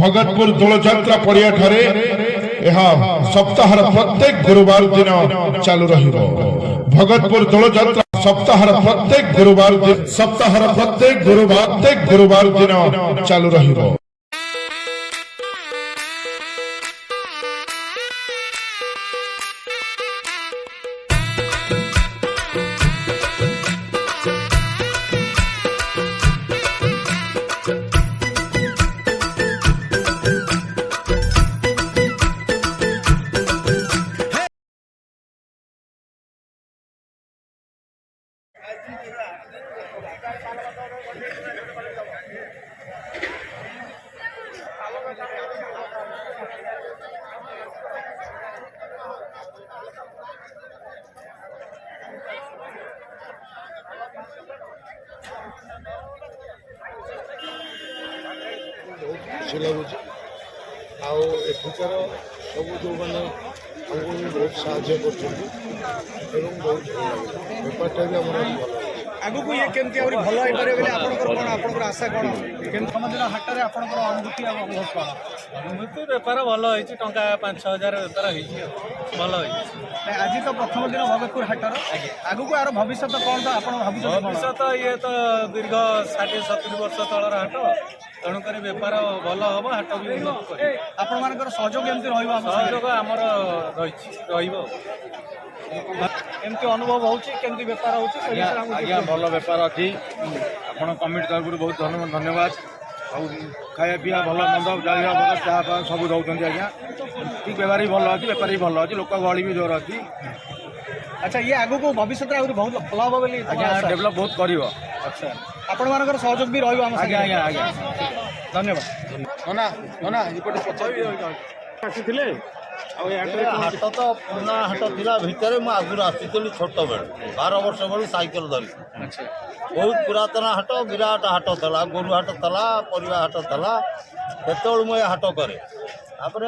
भगतपुर दोलजात्रा पड़िया ठारे सप्ताहर प्रत्येक गुरुवार दिन चालू रहिबो। भगतपुर दोलजात्रा सप्ताहर प्रत्येक गुरुवार दिन चालू रहिबो। खुशी लगुच आठिकार सब जो मैंने बहुत साहय कर बहुत बेपारटा भी आम आगु ये केमती आउरी भलो होई पारे बोले आपनकर कोन आपनकर आशा कोन केम समझिन हाटरे आपनकर अनुभूति आ अनुभव कोन अनुभूति बेपार भलो होईची टंका 5-6 हजार बेपार होईची भलो होईची आज तो प्रथम दिन भगतपुर हाटर आगु को आरो भविष्य तो कोन तो आपन भाबुछ भविष्य तो ये तो दीर्घ 60-70 वर्ष तळर हाट तेणु करी बेपार भलो हबो हाट भी उन्नत करी आपन मानकर सहयोग केमती रहइबो सहयोग हमर रहिची रहिबो एमती अनुभव होची केमती बेपार होची आज्ञा भल बेपार अच्छी आप कमिटी तरफ बहुत धन्यवाद खाया पीवा भल मंद जावा चाह सब दौरान आज्ञा ठीक बेपारी भल अच्छी बेपारी भल अच्छी लोक गहली भी जोर अच्छी। अच्छा ये आगु को भविष्य बहुत भल हम बोली डेभलप बहुत कर अच्छा आपण मानकर सहयोग भी रहिबो हम आज्ञा आज्ञा आज्ञा धन्यवाद आसीथिले हाट तो पुराना हाट थिला भितर मु आगुर आसी छोट बेले 12 वर्ष बेलू साइकेल धरी बहुत पुरातन हाट विराट हाट था गोरु हाट था परिवा हाट था सेतु मुझे हाट करे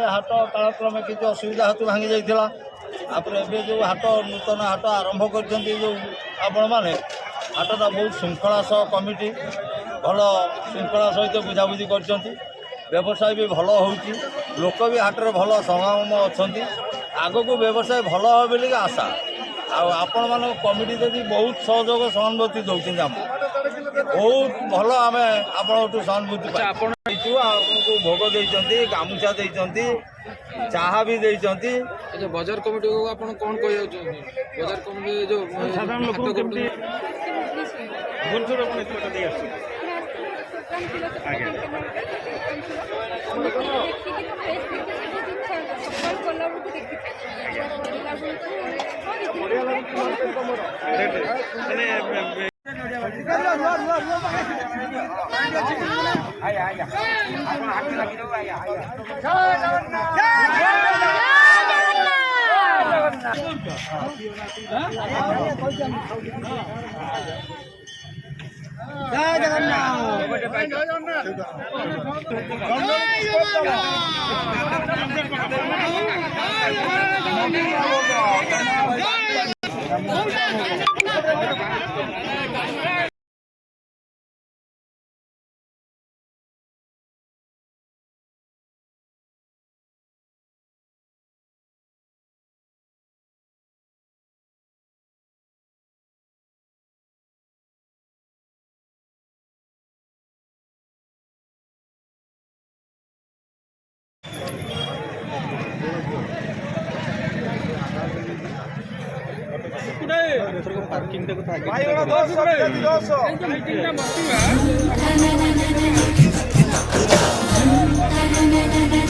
हाट कालक्रमे किसी असुविधा हेतु भांगी जाता जो हाट नूतन हाट आरंभ कर जो आपण मैंने हाटा बहुत श्रृंखला सह कमिटी भल श्रृंखला सहित बुझाबुझी कर व्यवसाय भी भल हो लोक भी हाटर भल समागम अच्छा आग को व्यवसाय भल हो बोली आशा आपण मान कमिटी जदि बहुत सहयोग सहानुभूति दौरान आम बहुत भल आम आपठू सहानुभूति आपको भोग देते गामुछा देते चाहा भी देते बजार कमिटी को आप कौन कह बजार कमिटी जो साधारण लोक जय जगन्नाथ पार्किंग Thank you.